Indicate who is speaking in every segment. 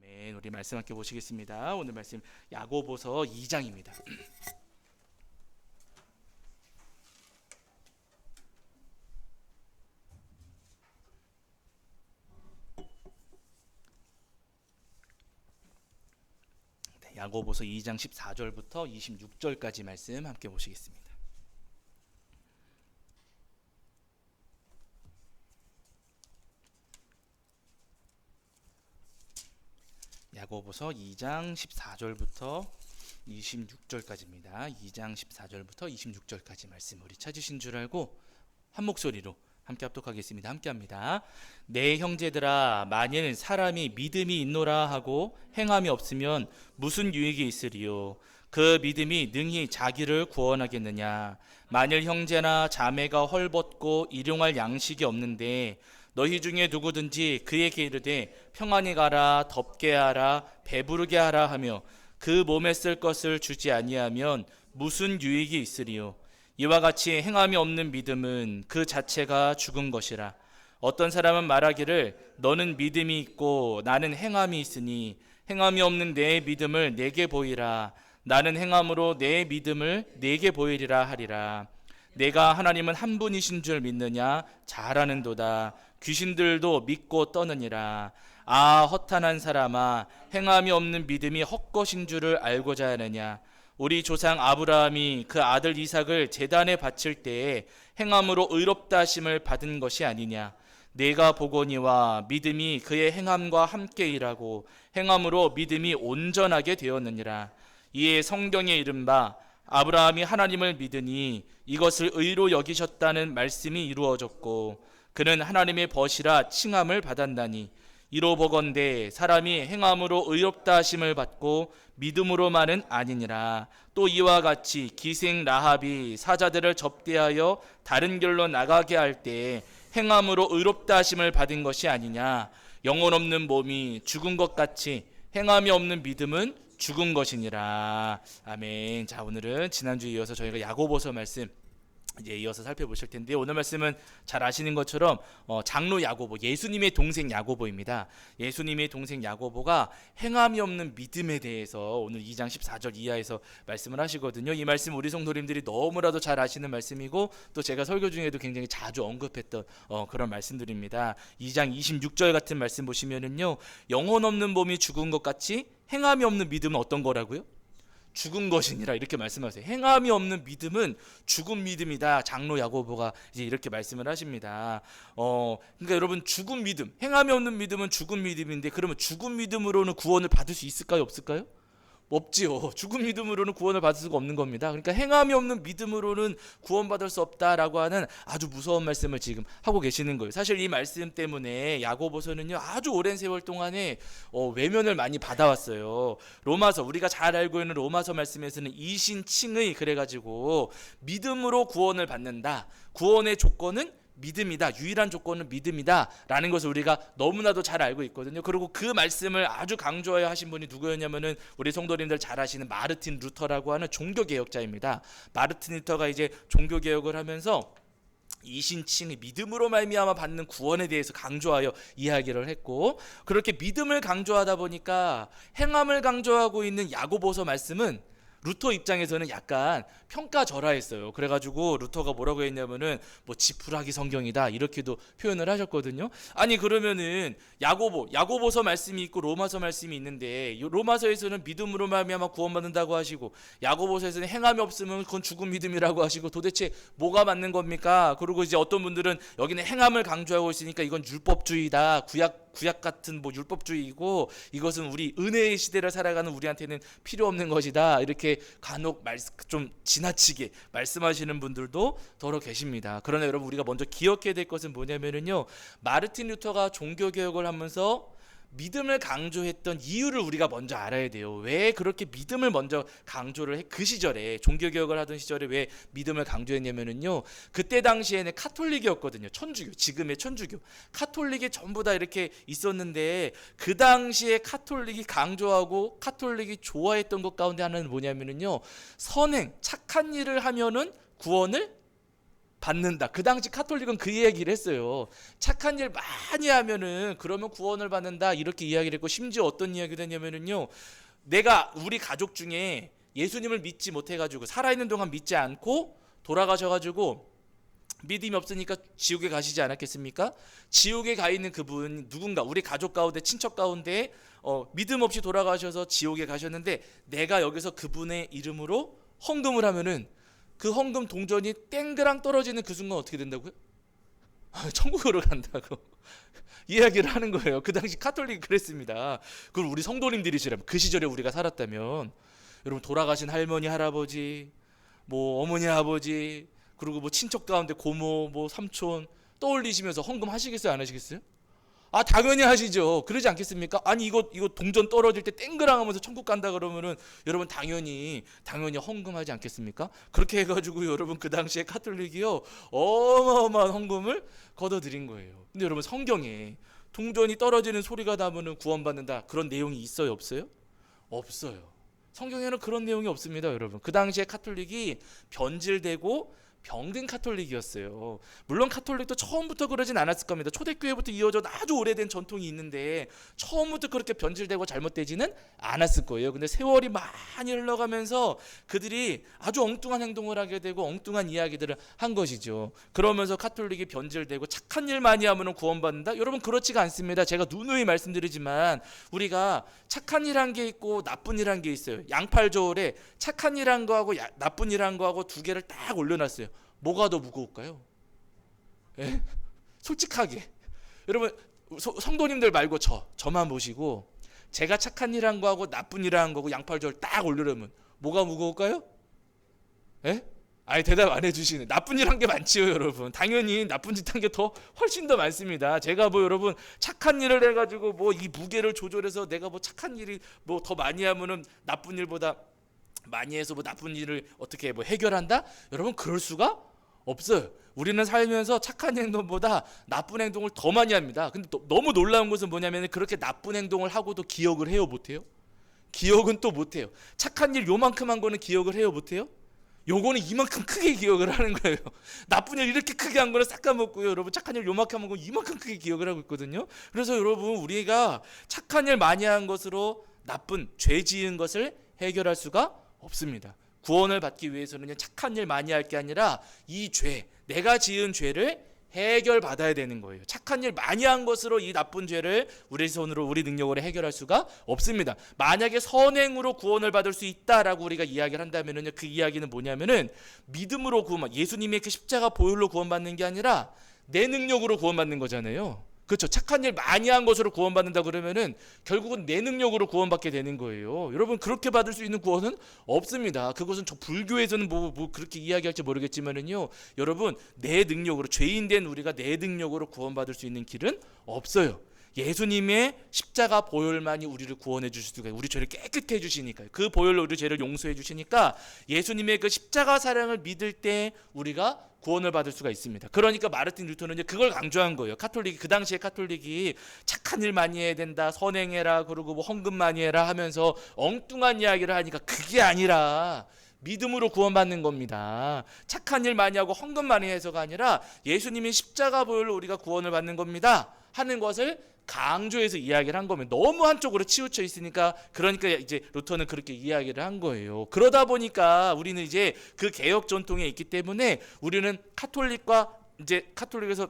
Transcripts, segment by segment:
Speaker 1: 아멘. 우리 말씀 함께 보시겠습니다. 오늘 말씀 야고보서 2장입니다. 야고보서 2장 14절부터 26절까지 말씀 함께 보시겠습니다. 야고보서 2장 14절부터 26절까지입니다. 2장 14절부터 26절까지 말씀 우리 찾으신 줄 알고 한 목소리로 함께 합독하겠습니다. 함께합니다. 내 형제들아, 만일 사람이 믿음이 있노라 하고 행함이 없으면 무슨 유익이 있으리요? 그 믿음이 능히 자기를 구원하겠느냐? 만일 형제나 자매가 헐벗고 일용할 양식이 없는데 너희 중에 누구든지 그에게 이르되 평안히 가라, 덥게 하라, 배부르게 하라 하며 그 몸에 쓸 것을 주지 아니하면 무슨 유익이 있으리요? 이와 같이 행함이 없는 믿음은 그 자체가 죽은 것이라. 어떤 사람은 말하기를 너는 믿음이 있고 나는 행함이 있으니 행함이 없는 내 믿음을 내게 보이라. 나는 행함으로 내 믿음을 내게 보이리라 하리라. 내가 하나님은 한 분이신 줄 믿느냐? 잘 아는도다. 귀신들도 믿고 떠느니라. 아, 허탄한 사람아, 행함이 없는 믿음이 헛것인 줄을 알고자 하느냐? 우리 조상 아브라함이 그 아들 이삭을 제단에 바칠 때에 행함으로 의롭다 하심을 받은 것이 아니냐? 내가 보거니와 믿음이 그의 행함과 함께 일하고 행함으로 믿음이 온전하게 되었느니라. 이에 성경에 이른바 아브라함이 하나님을 믿으니 이것을 의로 여기셨다는 말씀이 이루어졌고 그는 하나님의 벗이라 칭함을 받았나니 이로 보건대 사람이 행함으로 의롭다 하심을 받고 믿음으로만은 아니니라. 또 이와 같이 기생 라합이 사자들을 접대하여 다른 길로 나가게 할 때 행함으로 의롭다 하심을 받은 것이 아니냐? 영혼 없는 몸이 죽은 것 같이 행함이 없는 믿음은 죽은 것이니라. 아멘. 자, 오늘은 지난주에 이어서 저희가 야고보서 말씀 이제 이어서 살펴보실 텐데, 오늘 말씀은 잘 아시는 것처럼 장로 야고보, 예수님의 동생 야고보입니다. 예수님의 동생 야고보가 행함이 없는 믿음에 대해서 오늘 2장 14절 이하에서 말씀을 하시거든요. 이 말씀 우리 성도님들이 너무나도 잘 아시는 말씀이고 또 제가 설교 중에도 굉장히 자주 언급했던 그런 말씀들입니다. 2장 26절 같은 말씀 보시면은요, 영혼 없는 몸이 죽은 것 같이 행함이 없는 믿음은 어떤 거라고요? 죽은 것이니라, 이렇게 말씀하세요. 행함이 없는 믿음은 죽은 믿음이다. 장로 야고보가 이제 이렇게 말씀을 하십니다. 그러니까 여러분, 죽은 믿음, 행함이 없는 믿음은 죽은 믿음인데, 그러면 죽은 믿음으로는 구원을 받을 수 있을까요, 없을까요? 없지요. 죽은 믿음으로는 구원을 받을 수가 없는 겁니다. 그러니까 행함이 없는 믿음으로는 구원받을 수 없다라고 하는 아주 무서운 말씀을 지금 하고 계시는 거예요. 사실 이 말씀 때문에 야고보서는요, 아주 오랜 세월 동안에 외면을 많이 받아왔어요. 로마서, 우리가 잘 알고 있는 로마서 말씀에서는 이신칭의, 그래가지고 믿음으로 구원을 받는다, 구원의 조건은 믿음이다, 유일한 조건은 믿음이다 라는 것을 우리가 너무나도 잘 알고 있거든요. 그리고 그 말씀을 아주 강조하여 하신 분이 누구였냐면은 우리 성도님들 잘 아시는 마르틴 루터라고 하는 종교개혁자입니다. 마르틴 루터가 이제 종교개혁을 하면서 이신칭의 믿음으로 말미암아 받는 구원에 대해서 강조하여 이야기를 했고, 그렇게 믿음을 강조하다 보니까 행함을 강조하고 있는 야고보서 말씀은 루터 입장에서는 약간 평가절하했어요. 그래가지고 루터가 뭐라고 했냐면은 뭐 지푸라기 성경이다, 이렇게도 표현을 하셨거든요. 아니, 그러면은 야고보서 말씀이 있고 로마서 말씀이 있는데, 로마서에서는 믿음으로 말미암아 구원받는다고 하시고 야고보서에서는 행함이 없으면 그건 죽은 믿음이라고 하시고, 도대체 뭐가 맞는 겁니까? 그리고 이제 어떤 분들은 여기는 행함을 강조하고 있으니까 이건 율법주의다, 구약 같은 뭐 율법주의이고 이것은 우리 은혜의 시대를 살아가는 우리한테는 필요 없는 것이다, 이렇게 간혹 좀 지나치게 말씀하시는 분들도 더러 계십니다. 그러나 여러분, 우리가 먼저 기억해야 될 것은 뭐냐면요, 마르틴 루터가 종교개혁을 하면서 믿음을 강조했던 이유를 우리가 먼저 알아야 돼요. 왜 그렇게 믿음을 먼저 강조를 해? 그 시절에, 종교개혁을 하던 시절에 왜 믿음을 강조했냐면요, 그때 당시에는 카톨릭이었거든요. 천주교, 지금의 천주교, 카톨릭이 전부 다 이렇게 있었는데, 그 당시에 카톨릭이 강조하고 카톨릭이 좋아했던 것 가운데 하나는 뭐냐면요, 선행, 착한 일을 하면은 구원을 받는다. 그 당시 카톨릭은 그 이야기를 했어요. 착한 일 많이 하면은 그러면 구원을 받는다 이렇게 이야기를 했고, 심지어 어떤 이야기를 했냐면은요, 내가 우리 가족 중에 예수님을 믿지 못해가지고 살아있는 동안 믿지 않고 돌아가셔가지고 믿음이 없으니까 지옥에 가시지 않았겠습니까? 지옥에 가 있는 그분 누군가 우리 가족 가운데 친척 가운데 믿음 없이 돌아가셔서 지옥에 가셨는데, 내가 여기서 그분의 이름으로 헌금을 하면은 그 헌금 동전이 땡그랑 떨어지는 그 순간 어떻게 된다고요? 천국으로 간다고 이야기를 하는 거예요. 그 당시 카톨릭이 그랬습니다. 그걸 우리 성도님들이시라면, 그 시절에 우리가 살았다면, 여러분 돌아가신 할머니 할아버지, 뭐 어머니 아버지, 그리고 뭐 친척 가운데 고모 뭐 삼촌 떠올리시면서 헌금 하시겠어요, 안 하시겠어요? 아, 당연히 하시죠. 그러지 않겠습니까? 아니 이거 동전 떨어질 때 땡그랑 하면서 천국 간다 그러면은 여러분 당연히 헌금하지 않겠습니까? 그렇게 해가지고 여러분 그 당시에 카톨릭이요 어마어마한 헌금을 걷어들인 거예요. 근데 여러분 성경에 동전이 떨어지는 소리가 나면은 구원받는다 그런 내용이 있어요, 없어요? 없어요. 성경에는 그런 내용이 없습니다, 여러분. 그 당시에 카톨릭이 변질되고 병든 카톨릭이었어요. 물론 카톨릭도 처음부터 그러진 않았을 겁니다. 초대교회부터 이어져 아주 오래된 전통이 있는데 처음부터 그렇게 변질되고 잘못되지는 않았을 거예요. 근데 세월이 많이 흘러가면서 그들이 아주 엉뚱한 행동을 하게 되고 엉뚱한 이야기들을 한 것이죠. 그러면서 카톨릭이 변질되고 착한 일 많이 하면 구원받는다? 여러분 그렇지가 않습니다. 제가 누누이 말씀드리지만 우리가 착한 일 한 게 있고 나쁜 일 한 게 있어요. 양팔저울에 착한 일 한 거하고 나쁜 일 한 거하고 두 개를 딱 올려놨어요. 뭐가 더 무거울까요? 예? 솔직하게 여러분 성도님들 말고 저만 보시고 제가 착한 일 한 거하고 나쁜 일 한 거고 양팔절 딱 올려놓으면 뭐가 무거울까요? 예? 아니 대답 안 해주시네. 나쁜 일 한 게 많지요, 여러분. 당연히 나쁜 짓 한 게 더 훨씬 더 많습니다. 제가 뭐 여러분 착한 일을 해가지고 뭐 이 무게를 조절해서 내가 뭐 착한 일이 뭐 더 많이 하면은 나쁜 일보다 많이 해서 뭐 나쁜 일을 어떻게 뭐 해결한다? 여러분 그럴 수가 없어요. 우리는 살면서 착한 행동보다 나쁜 행동을 더 많이 합니다. 근데 너무 놀라운 것은 뭐냐면 그렇게 나쁜 행동을 하고도 기억을 해요, 못해요? 기억은 또 못해요. 착한 일 요만큼 한 거는 기억을 해요, 못해요? 요거는 이만큼 크게 기억을 하는 거예요. 나쁜 일 이렇게 크게 한 거는 싹 까먹고요. 여러분 착한 일 요만큼 한 거 이만큼 크게 기억을 하고 있거든요. 그래서 여러분 우리가 착한 일 많이 한 것으로 나쁜 죄 지은 것을 해결할 수가 없습니다. 구원을 받기 위해서는 착한 일 많이 할 게 아니라 이 죄, 내가 지은 죄를 해결받아야 되는 거예요. 착한 일 많이 한 것으로 이 나쁜 죄를 우리 손으로 우리 능력으로 해결할 수가 없습니다. 만약에 선행으로 구원을 받을 수 있다라고 우리가 이야기를 한다면은 그 이야기는 뭐냐면은 믿음으로 구원, 예수님의 그 십자가 보혈로 구원받는 게 아니라 내 능력으로 구원받는 거잖아요. 그렇죠. 착한 일 많이 한 것으로 구원받는다 그러면은 결국은 내 능력으로 구원받게 되는 거예요. 여러분 그렇게 받을 수 있는 구원은 없습니다. 그것은 저 불교에서는 뭐 그렇게 이야기할지 모르겠지만은요. 여러분 내 능력으로 죄인된 우리가 내 능력으로 구원받을 수 있는 길은 없어요. 예수님의 십자가 보혈만이 우리를 구원해 주실 수가 있어요. 우리 죄를 깨끗게 해 주시니까요. 그 보혈로 우리 죄를 용서해 주시니까 예수님의 그 십자가 사랑을 믿을 때 우리가 구원을 받을 수가 있습니다. 그러니까 마르틴 루터는 그걸 강조한 거예요. 카톨릭이 그 당시에 카톨릭이 착한 일 많이 해야 된다, 선행해라, 그리고 뭐 헌금 많이 해라 하면서 엉뚱한 이야기를 하니까 그게 아니라 믿음으로 구원받는 겁니다. 착한 일 많이 하고 헌금 많이 해서가 아니라 예수님이 십자가 보혈로 우리가 구원을 받는 겁니다 하는 것을 강조해서 이야기를 한 거면 너무 한쪽으로 치우쳐 있으니까 그러니까 이제 루터는 그렇게 이야기를 한 거예요. 그러다 보니까 우리는 이제 그 개혁 전통에 있기 때문에 우리는 카톨릭과 이제 카톨릭에서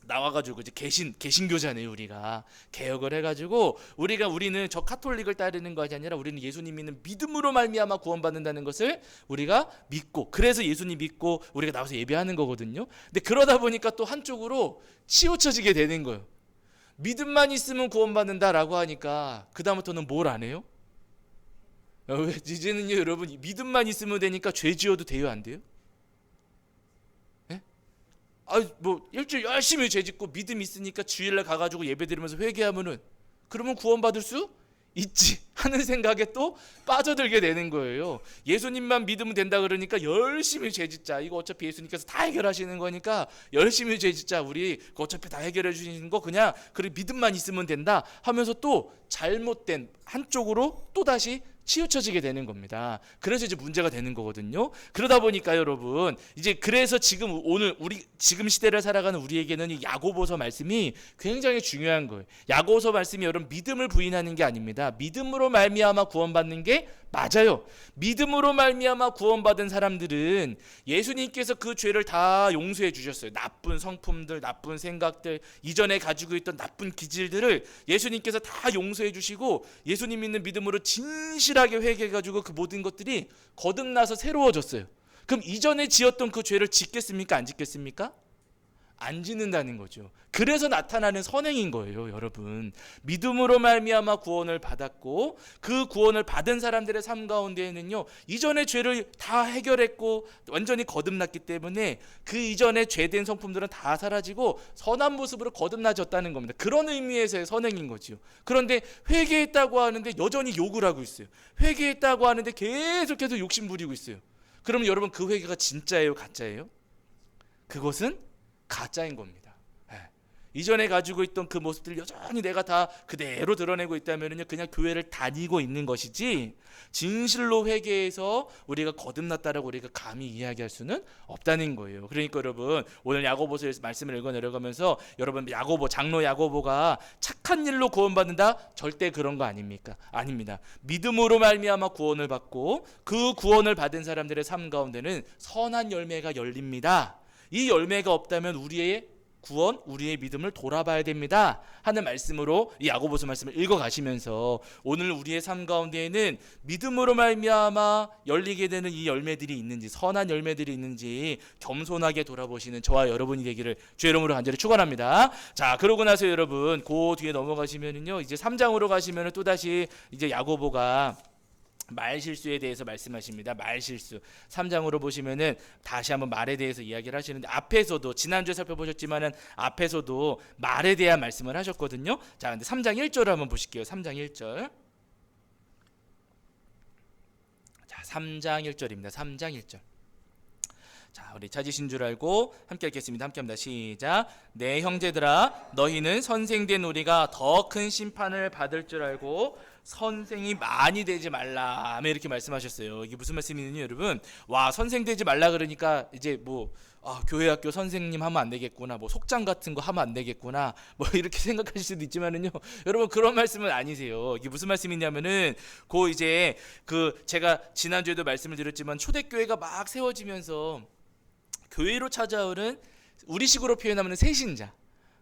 Speaker 1: 나와가지고 이제 개신교잖아요. 우리가 개혁을 해가지고 우리는 저 카톨릭을 따르는 것이 아니라 우리는 예수님 믿는 믿음으로 말미암아 구원받는다는 것을 우리가 믿고 그래서 예수님 믿고 우리가 나와서 예배하는 거거든요. 근데 그러다 보니까 또 한쪽으로 치우쳐지게 되는 거예요. 믿음만 있으면 구원받는다라고 하니까 그 다음부터는 뭘 안 해요? 이제는요 여러분 믿음만 있으면 되니까 죄 지어도 돼요, 안 돼요? 뭐 일주일 열심히 죄 짓고 믿음 있으니까 주일날 가가지고 예배 드리면서 회개하면은 그러면 구원받을 수 있지 하는 생각에 또 빠져들게 되는 거예요. 예수님만 믿으면 된다 그러니까 열심히 죄 짓자. 이거 어차피 예수님께서 다 해결하시는 거니까 열심히 죄 짓자. 우리 어차피 다 해결해 주시는 거 그냥 그래 믿음만 있으면 된다 하면서 또 잘못된 한쪽으로 또 다시 치우쳐지게 되는 겁니다. 그래서 이제 문제가 되는 거거든요. 그러다 보니까 여러분, 이제 그래서 지금 오늘 우리 지금 시대를 살아가는 우리에게는 이 야고보서 말씀이 굉장히 중요한 거예요. 야고보서 말씀이 여러분 믿음을 부인하는 게 아닙니다. 믿음으로 말미암아 구원받는 게 맞아요. 믿음으로 말미암아 구원받은 사람들은 예수님께서 그 죄를 다 용서해 주셨어요. 나쁜 성품들, 나쁜 생각들, 이전에 가지고 있던 나쁜 기질들을 예수님께서 다 용서해 주시고 예수님 믿는 믿음으로 진실하게 회개해 가지고 그 모든 것들이 거듭나서 새로워졌어요. 그럼 이전에 지었던 그 죄를 짓겠습니까? 안 짓겠습니까? 안 짓는다는 거죠. 그래서 나타나는 선행인 거예요, 여러분. 믿음으로 말미암아 구원을 받았고 그 구원을 받은 사람들의 삶 가운데에는요, 이전의 죄를 다 해결했고 완전히 거듭났기 때문에 그 이전에 죄된 성품들은 다 사라지고 선한 모습으로 거듭나졌다는 겁니다. 그런 의미에서의 선행인 거죠. 그런데 회개했다고 하는데 여전히 욕을 하고 있어요. 회개했다고 하는데 계속해서 욕심 부리고 있어요. 그러면 여러분, 그 회개가 진짜예요, 가짜예요? 그것은 가짜인 겁니다. 이전에 가지고 있던 그 모습들 여전히 내가 다 그대로 드러내고 있다면요, 그냥 교회를 다니고 있는 것이지 진실로 회개해서 우리가 거듭났다라고 우리가 감히 이야기할 수는 없다는 거예요. 그러니까 여러분, 오늘 야고보서의 말씀을 읽어 내려가면서 여러분, 야고보, 장로 야고보가 착한 일로 구원받는다? 절대 그런 거 아닙니까? 아닙니다. 믿음으로 말미암아 구원을 받고 그 구원을 받은 사람들의 삶 가운데는 선한 열매가 열립니다. 이 열매가 없다면 우리의 구원, 우리의 믿음을 돌아봐야 됩니다 하는 말씀으로 이 야고보서 말씀을 읽어가시면서 오늘 우리의 삶 가운데에는 믿음으로 말미암아 열리게 되는 이 열매들이 있는지, 선한 열매들이 있는지 겸손하게 돌아보시는 저와 여러분이 되기를 주의 이름으로 간절히 축원합니다. 자, 그러고 나서 여러분, 그 뒤에 넘어가시면은요, 이제 3장으로 가시면은 또다시 이제 야고보가 말실수에 대해서 말씀하십니다. 말실수 3장으로 보시면은 다시 한번 말에 대해서 이야기를 하시는데, 앞에서도 지난주에 살펴보셨지만은 앞에서도 말에 대한 말씀을 하셨거든요. 자, 근데 3장 1절을 한번 보실게요. 3장 1절. 자, 3장 1절입니다. 3장 1절. 자, 우리 찾으신 줄 알고 함께 읽겠습니다. 함께 합니다. 시작. 내 형제들아, 너희는 선생된 우리가 더 큰 심판을 받을 줄 알고 선생이 많이 되지 말라, 이렇게 말씀하셨어요. 이게 무슨 말씀이냐면 여러분, 와, 선생 되지 말라 그러니까 이제 뭐 교회 학교 선생님 하면 안 되겠구나, 뭐 속장 같은 거 하면 안 되겠구나, 뭐 이렇게 생각하실 수도 있지만은요, 여러분, 그런 말씀은 아니세요. 이게 무슨 말씀이냐면은 이제 제가 지난주에도 말씀을 드렸지만 초대교회가 막 세워지면서 교회로 찾아오는, 우리식으로 표현하면 세신자,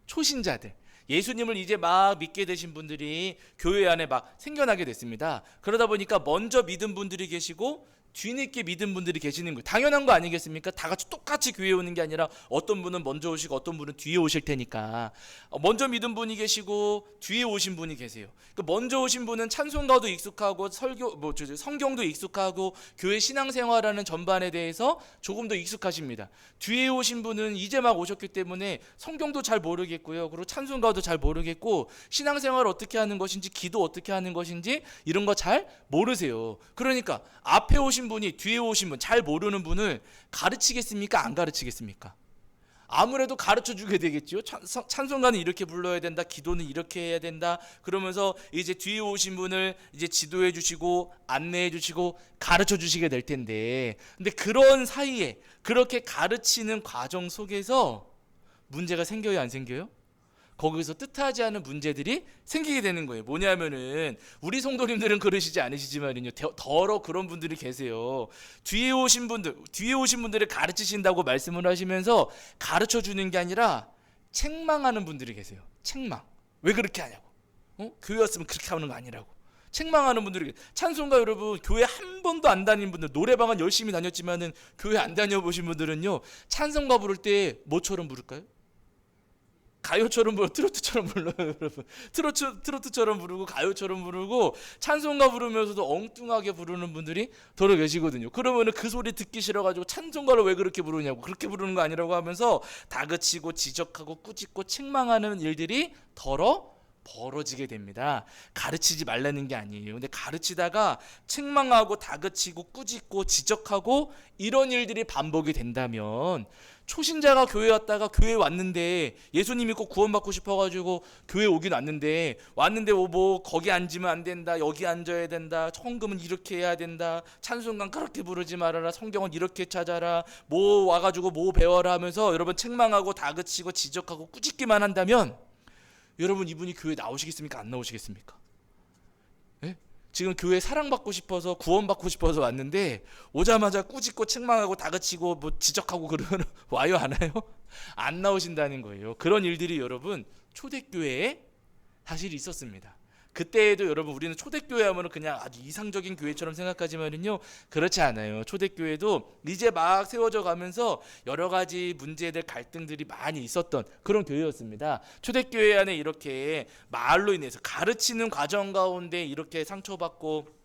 Speaker 1: 초신자들, 예수님을 이제 막 믿게 되신 분들이 교회 안에 막 생겨나게 됐습니다. 그러다 보니까 먼저 믿은 분들이 계시고 뒤늦게 믿은 분들이 계시는 거예요. 당연한 거 아니겠습니까? 다 같이 똑같이 교회에 오는 게 아니라 어떤 분은 먼저 오시고 어떤 분은 뒤에 오실 테니까 먼저 믿은 분이 계시고 뒤에 오신 분이 계세요. 먼저 오신 분은 찬송가도 익숙하고 성경도 익숙하고 교회 신앙생활하는 전반에 대해서 조금 더 익숙하십니다. 뒤에 오신 분은 이제 막 오셨기 때문에 성경도 잘 모르겠고요, 그리고 찬송가도 잘 모르겠고 신앙생활 어떻게 하는 것인지, 기도 어떻게 하는 것인지 이런 거 잘 모르세요. 그러니까 앞에 오신 분이 뒤에 오신 분, 잘 모르는 분을 가르치겠습니까? 안 가르치겠습니까? 아무래도 가르쳐 주게 되겠죠. 찬송가는 이렇게 불러야 된다, 기도는 이렇게 해야 된다, 그러면서 이제 뒤에 오신 분을 이제 지도해 주시고 안내해 주시고 가르쳐 주시게 될 텐데, 근데 그런 사이에 그렇게 가르치는 과정 속에서 문제가 생겨요, 안 생겨요? 거기서 뜻하지 않은 문제들이 생기게 되는 거예요. 뭐냐면은 우리 성도님들은 그러시지 않으시지만요, 더러 그런 분들이 계세요. 뒤에 오신 분들을 가르치신다고 말씀을 하시면서 가르쳐 주는 게 아니라 책망하는 분들이 계세요. 책망. 왜 그렇게 하냐고. 교회 왔으면 그렇게 하는 거 아니라고. 책망하는 분들이, 찬송가 여러분, 교회 한 번도 안 다닌 분들, 노래방은 열심히 다녔지만은 교회 안 다녀보신 분들은요, 찬송가 부를 때 뭐처럼 부를까요? 가요처럼 부르고 트로트처럼 불러요, 여러분. 트로트처럼 부르고 가요처럼 부르고 찬송가 부르면서도 엉뚱하게 부르는 분들이 더러 계시거든요. 그러면은 그 소리 듣기 싫어가지고 찬송가를 왜 그렇게 부르냐고, 그렇게 부르는 거 아니라고 하면서 다그치고 지적하고 꾸짖고 책망하는 일들이 더러 벌어지게 됩니다. 가르치지 말라는 게 아니에요. 근데 가르치다가 책망하고 다그치고 꾸짖고 지적하고 이런 일들이 반복이 된다면, 초신자가 교회 왔다가 교회 왔는데 예수님 믿고 구원받고 싶어가지고 교회 오긴 왔는데 뭐 거기 앉으면 안 된다, 여기 앉아야 된다, 헌금은 이렇게 해야 된다, 찬송가 그렇게 부르지 말아라, 성경은 이렇게 찾아라, 뭐 와가지고 뭐 배워라 하면서 여러분 책망하고 다그치고 지적하고 꾸짖기만 한다면, 여러분 이분이 교회 나오시겠습니까? 안 나오시겠습니까? 예? 지금 교회 사랑받고 싶어서 구원받고 싶어서 왔는데 오자마자 꾸짖고 책망하고 다그치고 뭐 지적하고 그러면 와요, 안 와요? 안 나오신다는 거예요. 그런 일들이 여러분 초대교회에 사실 있었습니다. 그때에도 여러분 우리는 초대교회 하면 그냥 아주 이상적인 교회처럼 생각하지만은요, 그렇지 않아요. 초대교회도 이제 막 세워져 가면서 여러 가지 문제들, 갈등들이 많이 있었던 그런 교회였습니다. 초대교회 안에 이렇게 말로 인해서 가르치는 과정 가운데 이렇게 상처받고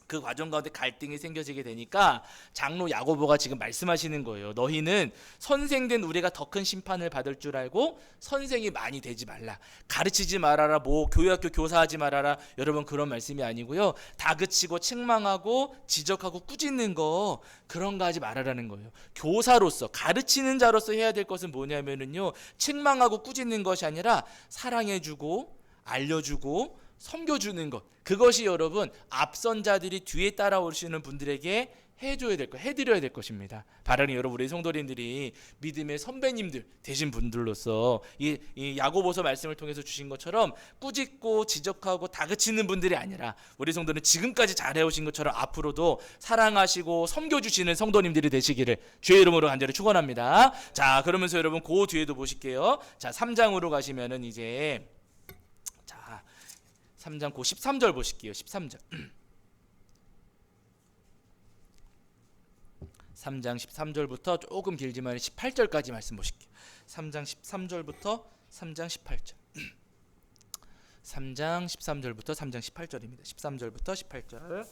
Speaker 1: 그 과정 가운데 갈등이 생겨지게 되니까 장로 야고보가 지금 말씀하시는 거예요. 너희는 선생된 우리가 더 큰 심판을 받을 줄 알고 선생이 많이 되지 말라. 가르치지 말아라. 뭐 교회학교 교사하지 말아라. 여러분 그런 말씀이 아니고요. 다그치고 책망하고 지적하고 꾸짖는 거, 그런 거 하지 말아라는 거예요. 교사로서, 가르치는 자로서 해야 될 것은 뭐냐면은요, 책망하고 꾸짖는 것이 아니라 사랑해주고 알려주고 섬겨주는 것, 그것이 여러분 앞선 자들이 뒤에 따라오시는 분들에게 해줘야 될 것, 해드려야 될 것입니다. 바라니 여러분, 우리 성도님들이 믿음의 선배님들 되신 분들로서 이 야고보서 말씀을 통해서 주신 것처럼 꾸짖고 지적하고 다그치는 분들이 아니라, 우리 성도는 지금까지 잘해오신 것처럼 앞으로도 사랑하시고 섬겨주시는 성도님들이 되시기를 주의 이름으로 간절히 축원합니다. 자, 그러면서 여러분 그 뒤에도 보실게요. 자, 3장으로 가시면은 이제 3장 고 13절 보실게요. 13절. 3장 13절부터 조금 길지만 18절까지 말씀 보실게요. 3장 13절부터 3장 18절. 3장 13절부터 3장 18절입니다. 13절부터 18절.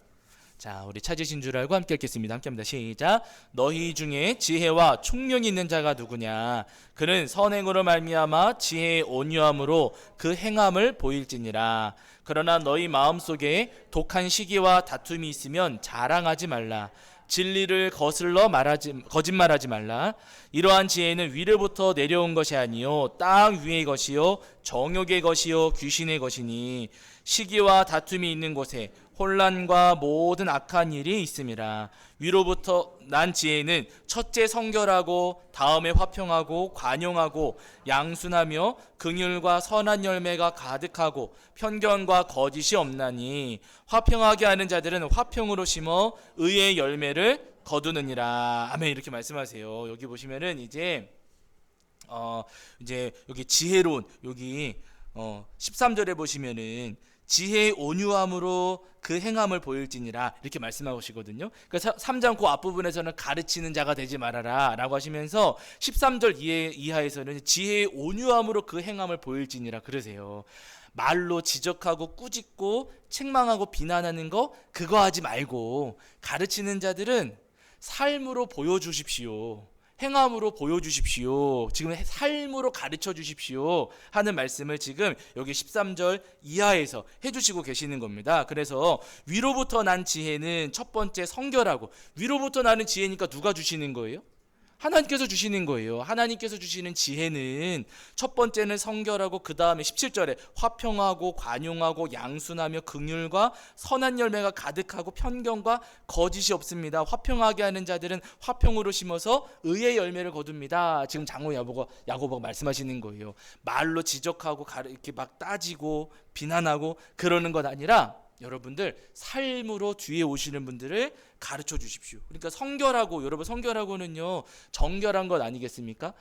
Speaker 1: 자, 우리 찾으신 줄 알고 함께 읽겠습니다. 함께 합니다. 시작. 너희 중에 지혜와 총명이 있는 자가 누구냐? 그는 선행으로 말미암아 지혜의 온유함으로 그 행함을 보일지니라. 그러나 너희 마음속에 독한 시기와 다툼이 있으면 자랑하지 말라. 진리를 거슬러 거짓말하지 말라. 이러한 지혜는 위로부터 내려온 것이 아니요 땅 위의 것이요 정욕의 것이요 귀신의 것이니, 시기와 다툼이 있는 곳에 혼란과 모든 악한 일이 있음이라. 위로부터 난 지혜는 첫째 성결하고 다음에 화평하고 관용하고 양순하며 긍휼과 선한 열매가 가득하고 편견과 거짓이 없나니, 화평하게 하는 자들은 화평으로 심어 의의 열매를 거두느니라. 아멘. 이렇게 말씀하세요. 여기 보시면은 이제 여기 지혜로운, 여기 13절에 보시면은 지혜의 온유함으로 그 행함을 보일지니라 이렇게 말씀하시거든요. 그러니까 3장 그 앞부분에서는 가르치는 자가 되지 말아라 라고 하시면서 13절 이하에서는 지혜의 온유함으로 그 행함을 보일지니라 그러세요. 말로 지적하고 꾸짖고 책망하고 비난하는 거, 그거 하지 말고 가르치는 자들은 삶으로 보여주십시오. 행함으로 보여주십시오. 지금 삶으로 가르쳐 주십시오 하는 말씀을 지금 여기 13절 이하에서 해주시고 계시는 겁니다. 그래서 위로부터 난 지혜는 첫 번째 성결하고, 위로부터 나는 지혜니까 누가 주시는 거예요? 하나님께서 주시는 거예요. 하나님께서 주시는 지혜는 첫 번째는 성결하고, 그 다음에 17절에 화평하고 관용하고 양순하며 긍휼과 선한 열매가 가득하고 편견과 거짓이 없습니다. 화평하게 하는 자들은 화평으로 심어서 의의 열매를 거둡니다. 지금 장로 야고보가 말씀하시는 거예요. 말로 지적하고 이렇게 막 따지고 비난하고 그러는 것 아니라, 여러분들 삶으로 뒤에 오시는 분들을 가르쳐 주십시오. 그러니까 성결하고, 여러분 성결하고는요 정결한 것 아니겠습니까?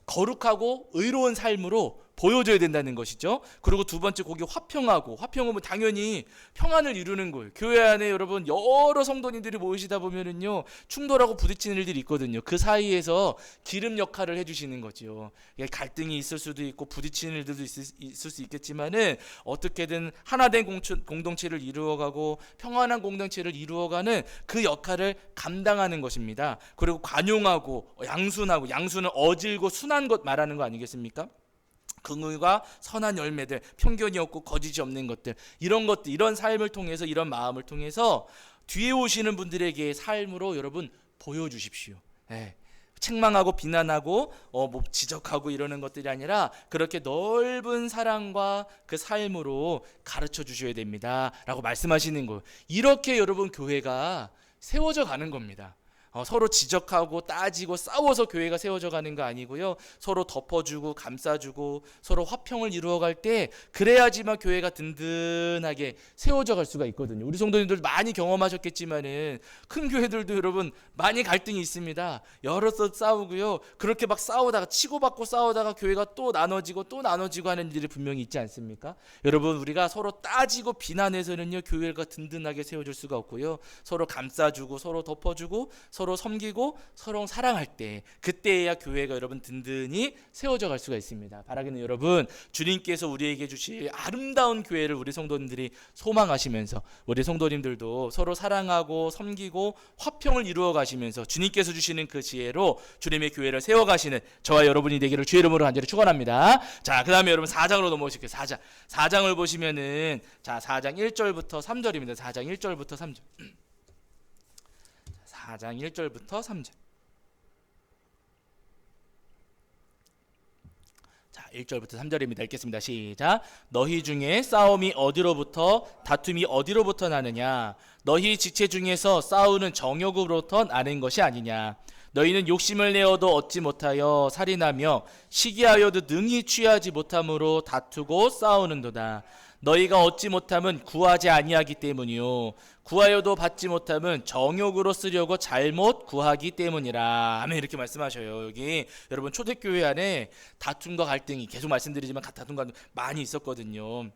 Speaker 1: 거룩하고 의로운 삶으로 보여줘야 된다는 것이죠. 그리고 두 번째, 거기 화평하면 당연히 평안을 이루는 거예요. 교회 안에 여러분 여러 성도님들이 모이시다 보면은요 충돌하고 부딪히는 일들이 있거든요. 그 사이에서 기름 역할을 해주시는 거죠. 갈등이 있을 수도 있고 부딪히는 일들도 있을 수 있겠지만은 어떻게든 하나된 공동체를 이루어가고 평안한 공동체를 이루어가는 그 역할을 감당하는 것입니다. 그리고 관용하고 양순하고, 양순은 어질고 순한 것 말하는 거 아니겠습니까? 긍휼과 선한 열매들, 편견이 없고 거짓이 없는 것들, 이런 것들, 이런 삶을 통해서, 이런 마음을 통해서 뒤에 오시는 분들에게 삶으로 여러분 보여주십시오. 예. 책망하고 비난하고 뭐 지적하고 이러는 것들이 아니라 그렇게 넓은 사랑과 그 삶으로 가르쳐 주셔야 됩니다 라고 말씀하시는 거예요. 이렇게 여러분 교회가 세워져 가는 겁니다. 서로 지적하고 따지고 싸워서 교회가 세워져 가는 거 아니고요. 서로 덮어주고 감싸주고 서로 화평을 이루어갈 때 그래야지만 교회가 든든하게 세워져 갈 수가 있거든요. 우리 성도님들 많이 경험하셨겠지만은 큰 교회들도 여러분 많이 갈등이 있습니다. 여럿서 싸우고요. 그렇게 막 싸우다가 치고받고 싸우다가 교회가 또 나눠지고 하는 일이 분명히 있지 않습니까? 여러분 우리가 서로 따지고 비난해서는요 교회가 든든하게 세워질 수가 없고요. 서로 감싸주고 서로 덮어주고 서로 섬기고 서로 사랑할 때 그때야 교회가 여러분 든든히 세워져 갈 수가 있습니다. 바라기는 여러분 주님께서 우리에게 주실 아름다운 교회를 우리 성도님들이 소망하시면서 우리 성도님들도 서로 사랑하고 섬기고 화평을 이루어 가시면서 주님께서 주시는 그 지혜로 주님의 교회를 세워 가시는 저와 여러분이 되기를 주의 이름으로 간절히 축원합니다. 자, 그다음에 여러분 4장으로 넘어오실게요. 4장을 보시면은 자, 4장 1절부터 3절입니다. 4장 1절부터 3절. 4장 1절부터 3절. 자, 1절부터 3절입니다. 읽겠습니다. 시작. 너희 중에 싸움이 어디로부터 다툼이 어디로부터 나느냐? 너희 지체 중에서 싸우는 정욕으로부터 나는 것이 아니냐? 너희는 욕심을 내어도 얻지 못하여 살인하며 시기하여도 능히 취하지 못함으로 다투고 싸우는도다. 너희가 얻지 못함은 구하지 아니하기 때문이요 구하여도 받지 못함은 정욕으로 쓰려고 잘못 구하기 때문이라. 아멘. 이렇게 말씀하셔요. 여기 여러분 초대교회 안에 다툼과 갈등이 계속 말씀드리지만 다툼과 많이 있었거든요.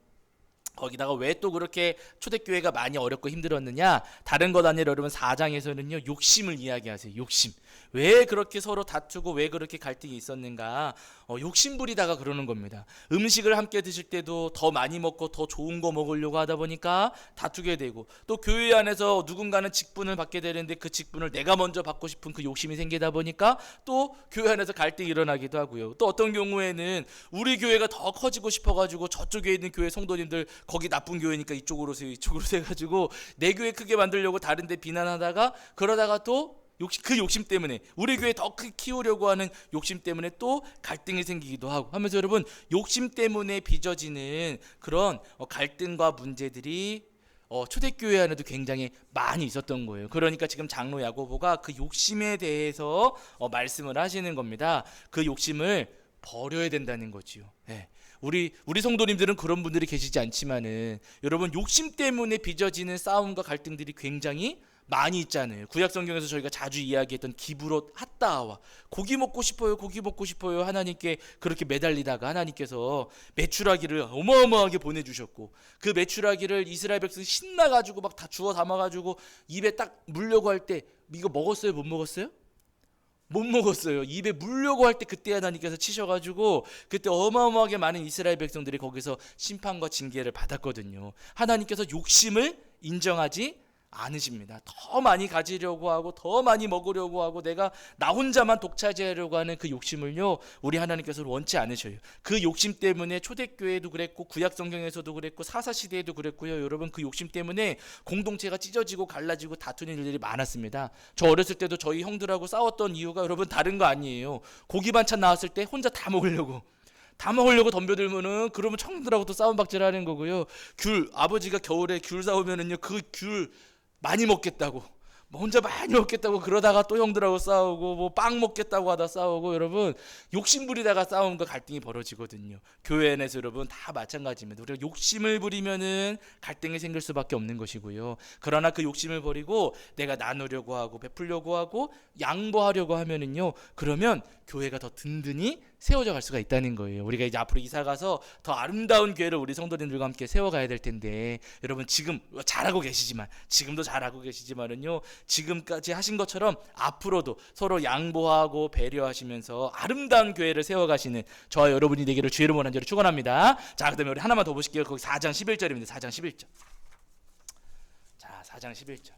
Speaker 1: 거기다가 왜 또 그렇게 초대교회가 많이 어렵고 힘들었느냐? 다른 것 아니라 여러분 4장에서는요 욕심을 이야기하세요. 욕심. 왜 그렇게 서로 다투고 왜 그렇게 갈등이 있었는가? 욕심 부리다가 그러는 겁니다. 음식을 함께 드실 때도 더 많이 먹고 더 좋은 거 먹으려고 하다 보니까 다투게 되고, 또 교회 안에서 누군가는 직분을 받게 되는데 그 직분을 내가 먼저 받고 싶은 그 욕심이 생기다 보니까 또 교회 안에서 갈등이 일어나기도 하고요. 또 어떤 경우에는 우리 교회가 더 커지고 싶어가지고 저쪽에 있는 교회 성도님들 거기 나쁜 교회니까 이쪽으로 세요, 이쪽으로 세가지고 내 교회 크게 만들려고 다른 데 비난하다가 그러다가 또 그 욕심 때문에 우리 교회 더 크게 키우려고 하는 욕심 때문에 또 갈등이 생기기도 하고 하면서 여러분 욕심 때문에 빚어지는 그런 갈등과 문제들이 초대교회 안에도 굉장히 많이 있었던 거예요. 그러니까 지금 장로 야고보가 그 욕심에 대해서 말씀을 하시는 겁니다. 그 욕심을 버려야 된다는 거지요. 네. 우리 성도님들은 그런 분들이 계시지 않지만은 여러분 욕심 때문에 빚어지는 싸움과 갈등들이 굉장히 많이 있잖아요. 구약 성경에서 저희가 자주 이야기했던 기브롯 핫다와 고기 먹고 싶어요 하나님께 그렇게 매달리다가 하나님께서 메추라기를 어마어마하게 보내주셨고 그 메추라기를 이스라엘 백성이 신나가지고 막 다 주워 담아가지고 입에 딱 물려고 할 때 이거 먹었어요? 못 먹었어요? 못 먹었어요. 입에 물려고 할 때 그때 하나님께서 치셔가지고 그때 어마어마하게 많은 이스라엘 백성들이 거기서 심판과 징계를 받았거든요. 하나님께서 욕심을 인정하지 않으십니다. 더 많이 가지려고 하고 더 많이 먹으려고 하고 내가 나 혼자만 독차지하려고 하는 그 욕심을요 우리 하나님께서는 원치 않으셔요. 그 욕심 때문에 초대교회도 그랬고 구약성경에서도 그랬고 사사시대에도 그랬고요. 여러분 그 욕심 때문에 공동체가 찢어지고 갈라지고 다투는 일들이 많았습니다. 저 어렸을 때도 저희 형들하고 싸웠던 이유가 여러분 다른 거 아니에요. 고기 반찬 나왔을 때 혼자 다 먹으려고 덤벼들면은 그러면 청들하고 또 싸움박질하는 거고요. 아버지가 겨울에 귤 사오면은요 그 귤 많이 먹겠다고 혼자 많이 먹겠다고 그러다가 또 형들하고 싸우고 뭐 빵 먹겠다고 하다 싸우고 여러분 욕심 부리다가 싸움과 갈등이 벌어지거든요. 교회 안에서 여러분 다 마찬가지입니다. 우리가 욕심을 부리면은 갈등이 생길 수밖에 없는 것이고요. 그러나 그 욕심을 버리고 내가 나누려고 하고 베풀려고 하고 양보하려고 하면은요 그러면 교회가 더 든든히 세워져 갈 수가 있다는 거예요. 우리가 이제 앞으로 이사 가서 더 아름다운 교회를 우리 성도님들과 함께 세워가야 될 텐데 여러분 지금 지금도 잘하고 계시지만은요 지금까지 하신 것처럼 앞으로도 서로 양보하고 배려하시면서 아름다운 교회를 세워가시는 저와 여러분이 되기를 주의 이름으로 간절히 축원합니다. 자, 그다음에 우리 하나만 더 보실게요. 거기 4장 11절입니다. 4장 11절. 자, 4장 11절.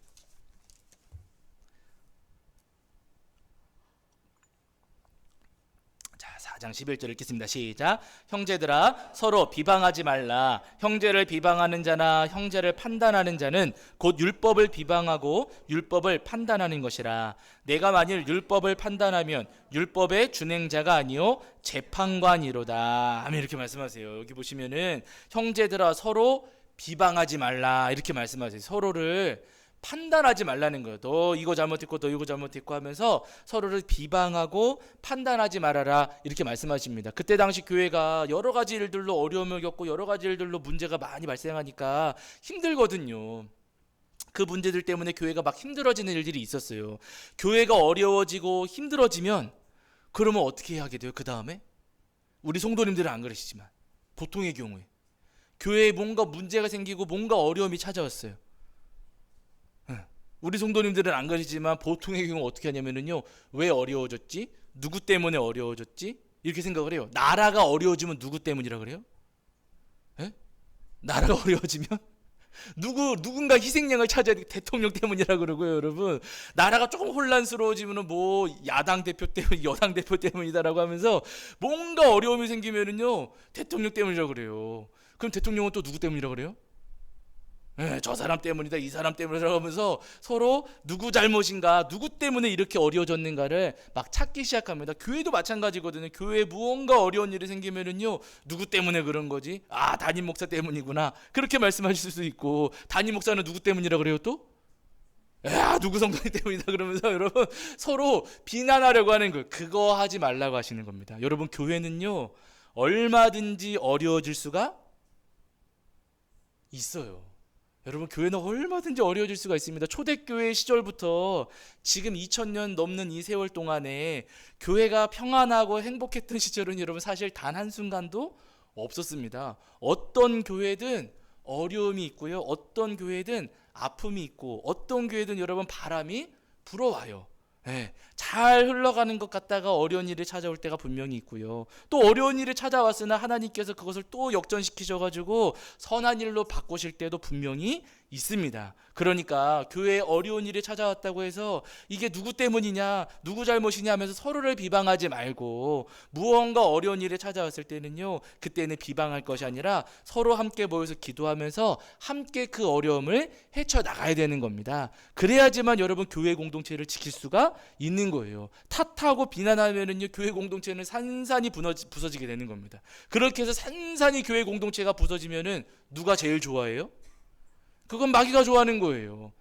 Speaker 1: 자, 4장 11절 읽겠습니다. 시작. 형제들아 서로 비방하지 말라. 형제를 비방하는 자나 형제를 판단하는 자는 곧 율법을 비방하고 율법을 판단하는 것이라. 내가 만일 율법을 판단하면 율법의 준행자가 아니요 재판관이로다. 아멘. 이렇게 말씀하세요. 여기 보시면은 형제들아 서로 비방하지 말라 이렇게 말씀하세요. 서로를 판단하지 말라는 거예요. 너 이거 잘못했고 너 이거 잘못했고 하면서 서로를 비방하고 판단하지 말아라 이렇게 말씀하십니다. 그때 당시 교회가 여러 가지 일들로 어려움을 겪고 여러 가지 일들로 문제가 많이 발생하니까 힘들거든요. 그 문제들 때문에 교회가 막 힘들어지는 일들이 있었어요. 교회가 어려워지고 힘들어지면 그러면 어떻게 하게 돼요? 그 다음에 우리 성도님들은 안 그러시지만 보통의 경우에 교회에 뭔가 문제가 생기고 뭔가 어려움이 찾아왔어요. 우리 성도님들은 안 그러시지만 보통의 경우 어떻게 하냐면요, 왜 어려워졌지? 누구 때문에 어려워졌지? 이렇게 생각을 해요. 나라가 어려워지면 누구 때문이라 그래요? 에? 나라가 어려워지면 누군가 희생양을 찾아야 돼. 대통령 때문이라 그러고요, 여러분. 나라가 조금 혼란스러워지면은 뭐 야당 대표 때문, 여당 대표 때문이다라고 하면서 뭔가 어려움이 생기면은요 대통령 때문이라 그래요. 그럼 대통령은 또 누구 때문이라 그래요? 저 사람 때문이다, 이 사람 때문이라고 하면서 서로 누구 잘못인가, 누구 때문에 이렇게 어려워졌는가를 막 찾기 시작합니다. 교회도 마찬가지거든요. 교회에 무언가 어려운 일이 생기면은요 누구 때문에 그런 거지? 아, 담임 목사 때문이구나 그렇게 말씀하실 수 있고, 담임 목사는 누구 때문이라 그래요 또? 누구 성도님 때문이다 그러면서 여러분 서로 비난하려고 하는 거예요. 그거 하지 말라고 하시는 겁니다. 여러분 교회는요 얼마든지 어려워질 수가 있어요. 여러분 교회는 얼마든지 어려워질 수가 있습니다. 초대교회 시절부터 지금 2000년 넘는 이 세월 동안에 교회가 평안하고 행복했던 시절은 여러분 사실 단 한순간도 없었습니다. 어떤 교회든 어려움이 있고요, 어떤 교회든 아픔이 있고, 어떤 교회든 여러분 바람이 불어와요. 잘 흘러가는 것 같다가 어려운 일이 찾아올 때가 분명히 있고요, 또 어려운 일이 찾아왔으나 하나님께서 그것을 또 역전시키셔가지고 선한 일로 바꾸실 때도 분명히 있습니다. 그러니까 교회에 어려운 일이 찾아왔다고 해서 이게 누구 때문이냐, 누구 잘못이냐 하면서 서로를 비방하지 말고, 무언가 어려운 일이 찾아왔을 때는요 그때는 비방할 것이 아니라 서로 함께 모여서 기도하면서 함께 그 어려움을 헤쳐나가야 되는 겁니다. 그래야지만 여러분 교회 공동체를 지킬 수가 있는 거예요. 탓하고 비난하면은요 교회 공동체는 산산이 부서지게 되는 겁니다. 그렇게 해서 산산이 교회 공동체가 부서지면은 누가 제일 좋아해요? 그건 마귀가 좋아하는 거예요.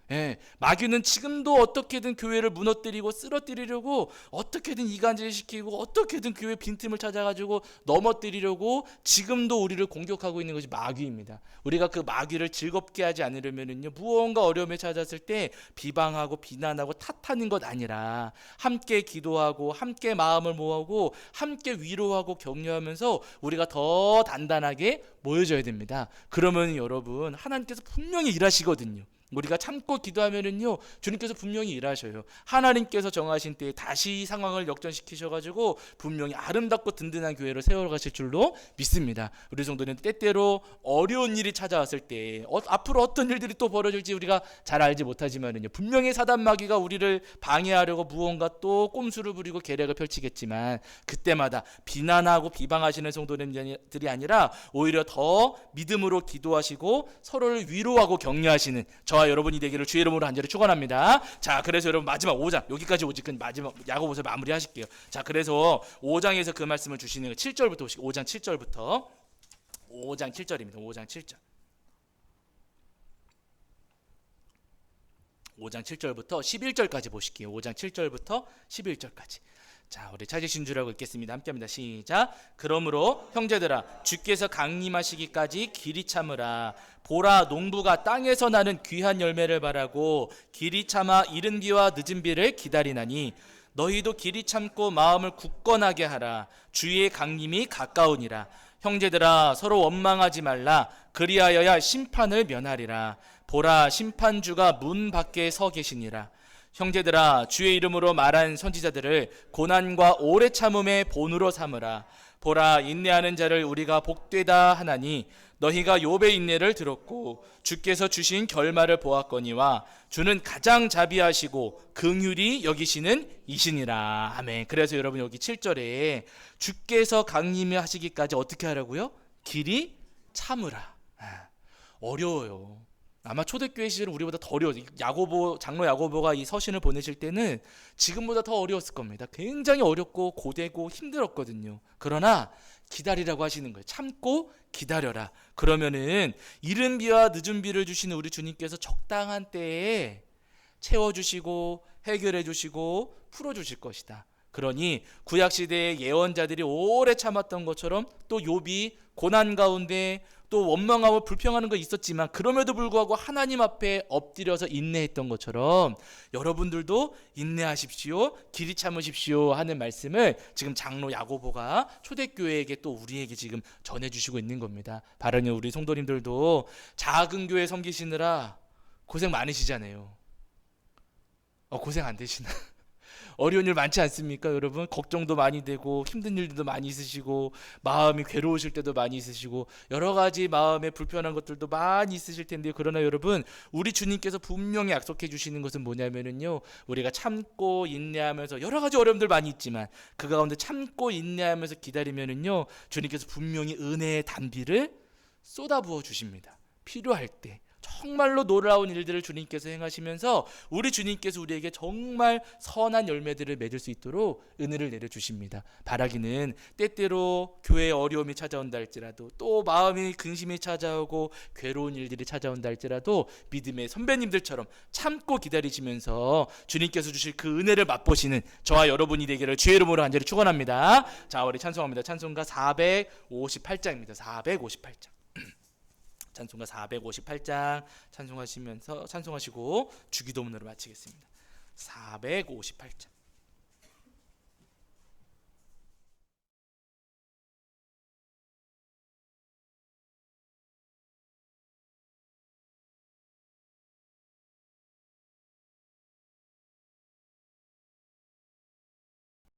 Speaker 1: 마귀는 지금도 어떻게든 교회를 무너뜨리고 쓰러뜨리려고 어떻게든 이간질시키고 어떻게든 교회 빈틈을 찾아가지고 넘어뜨리려고 지금도 우리를 공격하고 있는 것이 마귀입니다. 우리가 그 마귀를 즐겁게 하지 않으려면은요 무언가 어려움에 찾았을 때 비방하고 비난하고 탓하는 것 아니라 함께 기도하고 함께 마음을 모으고 함께 위로하고 격려하면서 우리가 더 단단하게 모여져야 됩니다. 그러면 여러분 하나님께서 분명히 일하시거든요. 우리가 참고 기도하면은요 주님께서 분명히 일하셔요. 하나님께서 정하신 때에 다시 상황을 역전시키셔가지고 분명히 아름답고 든든한 교회를 세워가실 줄로 믿습니다. 우리 성도는 때때로 어려운 일이 찾아왔을 때 앞으로 어떤 일들이 또 벌어질지 우리가 잘 알지 못하지만은요 분명히 사단 마귀가 우리를 방해하려고 무언가 또 꼼수를 부리고 계략을 펼치겠지만, 그때마다 비난하고 비방하시는 성도님들이 아니라 오히려 더 믿음으로 기도하시고 서로를 위로하고 격려하시는 저와 여러분이 되기를 주의 이름으로 간절히 축원합니다. 자, 그래서 여러분 마지막 5장 여기까지 오직 마지막 야고보서 마무리하실게요. 자, 그래서 5장에서 그 말씀을 주시는 7절부터 보시고, 5장 7절부터 5장 7절입니다. 5장 7절. 5장 7절부터 11절까지 보실게요. 5장 7절부터 11절까지. 자, 우리 찾으신 줄 알고 읽겠습니다. 함께합니다. 시작. 그러므로 형제들아 주께서 강림하시기까지 길이 참으라. 보라, 농부가 땅에서 나는 귀한 열매를 바라고 길이 참아 이른 비와 늦은 비를 기다리나니 너희도 길이 참고 마음을 굳건하게 하라. 주의 강림이 가까우니라. 형제들아 서로 원망하지 말라. 그리하여야 심판을 면하리라. 보라, 심판주가 문 밖에 서 계시니라. 형제들아 주의 이름으로 말한 선지자들을 고난과 오래 참음의 본으로 삼으라. 보라 인내하는 자를 우리가 복되다 하나니 너희가 욥의 인내를 들었고 주께서 주신 결말을 보았거니와 주는 가장 자비하시고 긍휼히 여기시는 이시니라. 아멘. 그래서 여러분 여기 7절에 주께서 강림히 하시기까지 어떻게 하라고요? 길이 참으라. 어려워요. 아마 초대교회 시절은 우리보다 더 어려워요. 야고보, 장로 야고보가 이 서신을 보내실 때는 지금보다 더 어려웠을 겁니다. 굉장히 어렵고 고되고 힘들었거든요. 그러나 기다리라고 하시는 거예요. 참고 기다려라. 그러면은 이른 비와 늦은 비를 주시는 우리 주님께서 적당한 때에 채워주시고 해결해주시고 풀어주실 것이다. 그러니 구약시대의 예언자들이 오래 참았던 것처럼 또 욥이 고난 가운데 또 원망하고 불평하는 거 있었지만 그럼에도 불구하고 하나님 앞에 엎드려서 인내했던 것처럼 여러분들도 인내하십시오, 길이 참으십시오 하는 말씀을 지금 장로 야고보가 초대교회에게 또 우리에게 지금 전해주시고 있는 겁니다. 바르는 우리 성도님들도 작은 교회 섬기시느라 고생 많으시잖아요. 고생 안 되시나? 어려운 일 많지 않습니까, 여러분? 걱정도 많이 되고 힘든 일들도 많이 있으시고 마음이 괴로우실 때도 많이 있으시고 여러 가지 마음에 불편한 것들도 많이 있으실 텐데요. 그러나 여러분, 우리 주님께서 분명히 약속해 주시는 것은 뭐냐면은요, 우리가 참고 인내하면서 여러 가지 어려움들 많이 있지만 그 가운데 참고 인내하면서 기다리면은요, 주님께서 분명히 은혜의 단비를 쏟아부어 주십니다. 필요할 때. 정말로 놀라운 일들을 주님께서 행하시면서 우리 주님께서 우리에게 정말 선한 열매들을 맺을 수 있도록 은혜를 내려주십니다. 바라기는 때때로 교회에 어려움이 찾아온다 할지라도 또 마음이 근심이 찾아오고 괴로운 일들이 찾아온다 할지라도 믿음의 선배님들처럼 참고 기다리시면서 주님께서 주실 그 은혜를 맛보시는 저와 여러분이 되기를 주의 이름으로 간절히 축원합니다. 자, 우리 찬송합니다. 찬송가 458장입니다. 458장. 찬송가 458장 찬송하시면서 찬송하시고 주기도문으로 마치겠습니다. 458장.